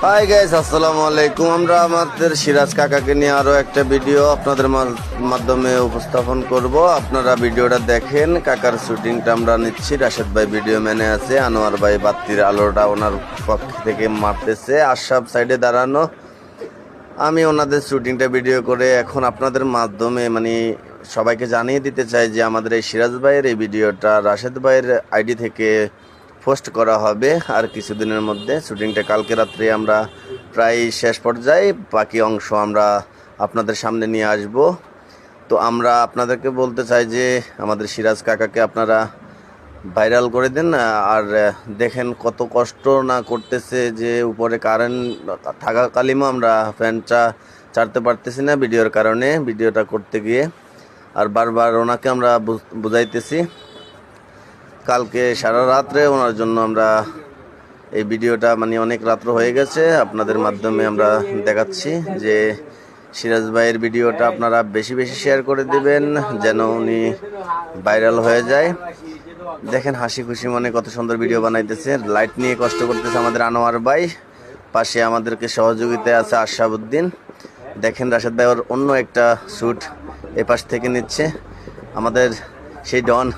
Hi guys, আসসালামু আলাইকুম। আমরা আমাদের সিরাজ কাকাকে নিয়ে আরো একটা ভিডিও আপনাদের মাধ্যমে উপস্থাপন করব। আপনারা ভিডিওটা দেখেন। কাকার শুটিংটা আমরা নিচ্ছি। রাশেদ ভাই ভিডিও ম্যানে আছে, আনোয়ার ভাই বাতির আলোটা ওনার পক্ষ থেকে মারতেছে, আশরাফ সাইডে দাঁড়ানো। আমি ওনাদের শুটিংটা ভিডিও করে এখন আপনাদের মাধ্যমে সবাইকে জানিয়ে দিতে চাই যে আমাদের এই সিরাজ ভাইয়ের এই ভিডিওটা রাশেদ ভাইয়ের আইডি থেকে পোস্ট করা হবে আর কিছুদিনের মধ্যে। শুটিংটা কালকে রাত্রে আমরা প্রায় শেষ পর্যায়ে, বাকি অংশ আমরা আপনাদের সামনে নিয়ে আসব। তো আমরা আপনাদেরকে বলতে চাই যে আমাদের সিরাজ কাকাকে আপনারা ভাইরাল করে দেন। আর দেখেন কত কষ্ট না করতেছে, যে উপরে কারেন্ট থাকাকালীনও আমরা ফ্যানটা ছাড়তে পারতেছি না ভিডিওর কারণে, ভিডিওটা করতে গিয়ে। আর বারবার ওনাকে আমরা বুঝাইতেছি। কালকে সারা রাত্রে ওনার জন্য আমরা এই ভিডিওটা অনেক রাত্র হয়ে গেছে, আপনাদের মাধ্যমে আমরা দেখাচ্ছি যে সিরাজ ভাইয়ের ভিডিওটা আপনারা বেশি বেশি শেয়ার করে দিবেন যেন উনি ভাইরাল হয়ে যায়। দেখেন হাসি খুশি মনে কত সুন্দর ভিডিও বানাইতেছে। লাইট নিয়ে কষ্ট করতেছে আমাদের আনোয়ার ভাই, পাশে আমাদেরকে সহযোগিতায় আছে আশরাফুদ্দিন। দেখেন রাশেদ ভাই ওর অন্য একটা শ্যুট এ পাশ থেকে নিচ্ছে, আমাদের সেই ডন